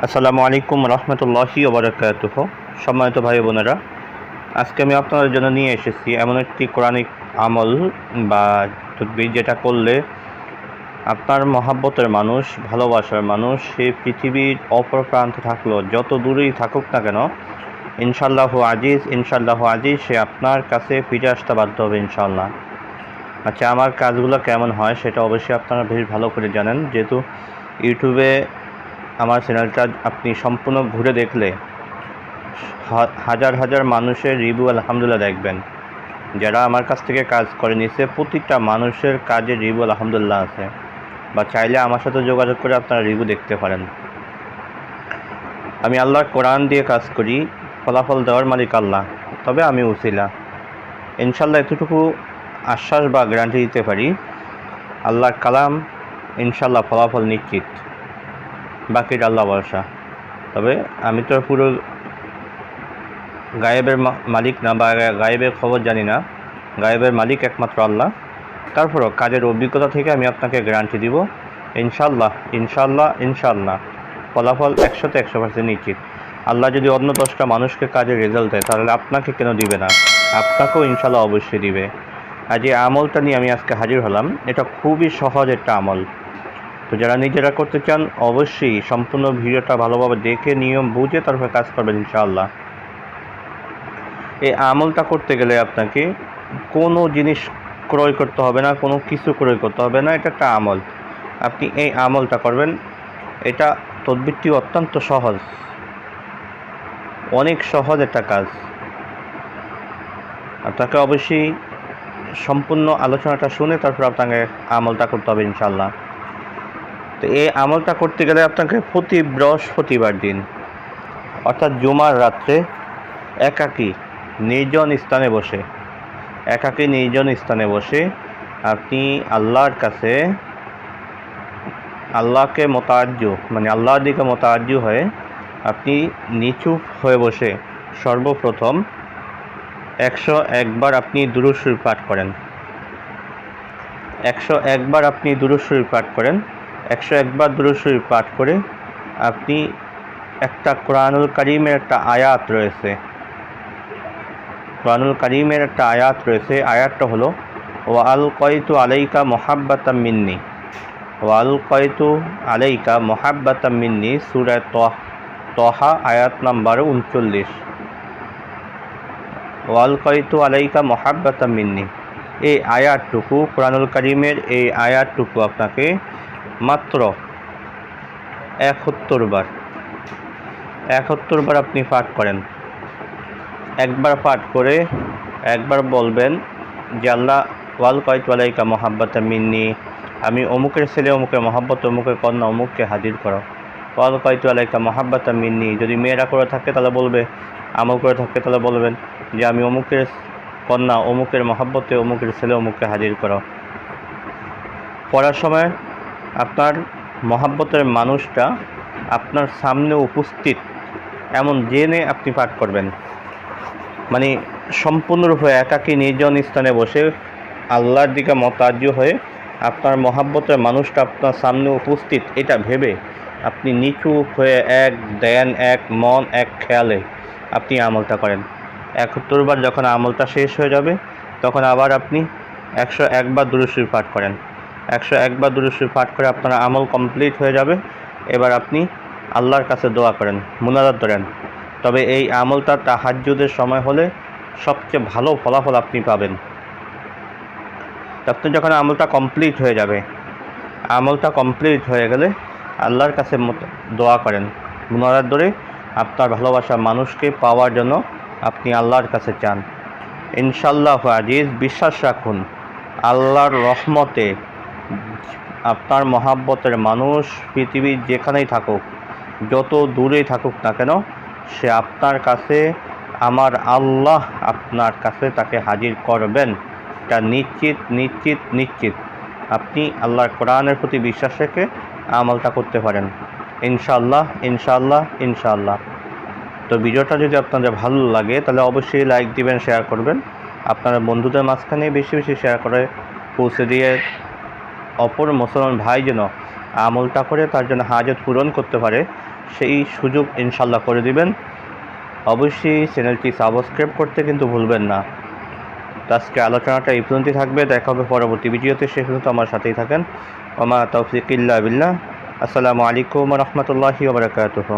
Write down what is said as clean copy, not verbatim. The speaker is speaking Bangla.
আসসালামু আলাইকুম রহমতুল্লাহি ওয়া বারাকাতুহু। সম্মানিত ভাই বোনেরা, আজকে আমি আপনাদের জন্য নিয়ে এসেছি এমন একটি কোরআনিক আমল বা তদবির, যেটা করলে আপনার মহাব্বতের মানুষ, ভালোবাসার মানুষ, সেই পৃথিবীর অপর প্রান্তে থাকলো, যত দূরেই থাকুক না কেন, ইনশাল্লাহু আজিজ সে আপনার কাছে ফিরে আসতে বাধ্য হবে ইনশাল্লাহ। আচ্ছা, আমার কাজগুলো কেমন হয় সেটা অবশ্যই আপনারা বেশ ভালো করে জানেন, যেহেতু ইউটিউবে আমার চ্যানেলটা আপনি সম্পূর্ণ ঘুরে দেখলে হাজার হাজার মানুষের রিভিউ আলহামদুলিল্লাহ দেখবেন। যারা আমার কাছ থেকে কাজ করে নিছে, প্রতিটা মানুষের কাজের রিভিউ আলহামদুলিল্লাহ আছে, বা চাইলে আমার সাথে যোগাযোগ করে আপনারা রিভিউ দেখতে পারেন। আমি আল্লাহর কোরআন দিয়ে কাজ করি, ফলাফল দেওয়ার মালিক আল্লাহ, তবে আমি উসিলা। ইনশাল্লাহ এতটুকু আশ্বাস বা গ্যারান্টি দিতে পারি, আল্লাহর কালাম ইনশাল্লাহ ফলাফল নিশ্চিত, বাকিটা আল্লাহ ভরসা। তবে আমি তো পুরো গায়েবের মালিক না, বা গায়েবের খবর জানি না, গায়েবের মালিক একমাত্র আল্লাহ। তারপরও কাজের অভিজ্ঞতা থেকে আমি আপনাকে গ্যারান্টি দিব, ইনশাল্লাহ ফলাফল 100% নিশ্চিত। আল্লাহ যদি অন্য 10টা মানুষকে কাজের রেজাল্ট দেয়, তাহলে আপনাকে কেন দিবে না? আপনাকেও ইনশাল্লাহ অবশ্যই দিবে। আর যে আমলটা নিয়ে আমি আজকে হাজির হলাম, এটা খুবই সহজ একটা আমল। তো যারা নিজেরা করতে চান, অবশ্যই সম্পূর্ণ ভিডিওটা ভালোভাবে দেখে নিয়ম বুঝে তারপর কাজ করবেন ইনশাআল্লাহ। এই আমলটা করতে গেলে আপনাকে কোনো জিনিস ক্রয় করতে হবে না, কোনো কিছু ক্রয় করতে হবে না। এটা একটা আমল, আপনি এই আমলটা করবেন। এটা তদবিরটি অত্যন্ত সহজ, অনেক সহজ একটা কাজ। আপনাকে অবশ্যই সম্পূর্ণ আলোচনাটা শুনে তারপর আপনাকে আমলটা করতে হবে ইনশাআল্লাহ। তো এই আমলটা করতে গেলে আপনাকে প্রতি বৃহস্পতিবার দিন, অর্থাৎ জুমার রাত্রে একাকী নির্জন স্থানে বসে আপনি আল্লাহর কাছে আল্লাহকে আল্লাহর দিকে মোতাজ্জু হয়ে আপনি নিচু হয়ে বসে সর্বপ্রথম 101 বার আপনি দুরূদ শরীফ পাঠ করেন। 101 বার আপনি দুরূদ শরীফ পাঠ করেন। 101 বার দুরূদ শরীফ পাঠ করে আপনি একটা কোরআনুল কারীমের একটা আয়াত রয়েছে, আয়াতটা হলো ওয়া আলকাইতু আলাইকা মুহাব্বাতাম মিন্নি, সূরা তহা আয়াত নাম্বার 39। ওয়া আলকাইতু আলাইকা মুহাব্বাতাম মিন্নি, এই আয়াতটুকু, কোরআনুল কারীমের এই আয়াতটুকু আপনাকে মাত্র 71 বার আপনি পাঠ করেন। একবার পাঠ করে একবার বলবেন যে আল্লাহ ওয়াল কাইতু আলাইকা মুহাব্বাতাম মিন্নি, আমি অমুকের ছেলে অমুকের মহাব্বত, অমুকের কন্যা অমুককে হাজির করো। ওয়াল কাইতু আলাইকা মুহাব্বাতাম মিন্নি, যদি মেয়েরা করে থাকে তাহলে বলবে, আমল করে থাকে তাহলে বলবেন যে আমি অমুকের কন্যা অমুকের মহাব্বতে অমুকের ছেলে অমুককে হাজির করো। পড়ার সময় আপনার মহাব্বতের মানুষটা আপনার সামনে উপস্থিত এমন জেনে আপনি পাঠ করবেন। মানে সম্পূর্ণরূপে একাকী নির্জন স্থানে বসে আল্লাহর দিকে মোতাজ্জু হয়ে আপনার মহাব্বতের মানুষটা আপনার সামনে উপস্থিত, এটা ভেবে আপনি নিচু হয়ে এক মন এক খেয়ালে আপনি আমলটা করেন। 71 বার যখন আমলটা শেষ হয়ে যাবে, তখন আবার আপনি 101 বার দুরূদ শরীফ পাঠ করেন। 101 বার দুরূদ শরীফ পাঠ করে আপনার আমল কমপ্লিট হয়ে যাবে। এবার আপনি আল্লাহর কাছে দোয়া করেন, মুনাজাত ধরেন। তবে এই আমলটা তাহাজ্জুদের সময় হলে সবচেয়ে ভালো ফলাফল আপনি পাবেন। আপনি যখন আমলটা কমপ্লিট হয়ে গেলে আল্লাহর কাছে দোয়া করেন, মুনাজাত ধরে আপনার ভালোবাসার মানুষকে পাওয়ার জন্য আপনি আল্লাহর কাছে চান। ইনশাল্লাহু আজিজ, বিশ্বাস রাখুন, আল্লাহর রহমতে আপনার মহাব্বতের মানুষ পৃথিবীর যেখানেই থাকুক, যত দূরেই থাকুক না কেন, সে আপনার কাছে, আমার আল্লাহ আপনার কাছে তাকে হাজির করবেন। এটা নিশ্চিত। আপনি আল্লাহর কোরআনের প্রতি বিশ্বাস রেখে আমলটা করতে পারেন ইনশাআল্লাহ। তো ভিডিওটা যদি আপনাদের ভালো লাগে তাহলে অবশ্যই লাইক দিবেন, শেয়ার করবেন। আপনার বন্ধুদের মাঝখানে বেশি শেয়ার করে পৌঁছে দিয়ে অপর মুসলমান ভাই যেন আমলটা করে তার জন্য হাজত পূরণ করতে পারে, সেই সুযোগ ইনশাল্লাহ করে দিবেন। অবশ্যই চ্যানেলটি সাবস্ক্রাইব করতে কিন্তু ভুলবেন না। তো আজকে আলোচনাটা এই পর্যন্তই থাকবে। দেখা হবে পরবর্তী ভিডিওতে, সে পর্যন্ত আমার সাথেই থাকেন। ওমা তৌফিক ইল্লা বিল্লাহ। আসসালামু আলাইকুম ওয়া রাহমাতুল্লাহি ওয়া বারাকাতুহু।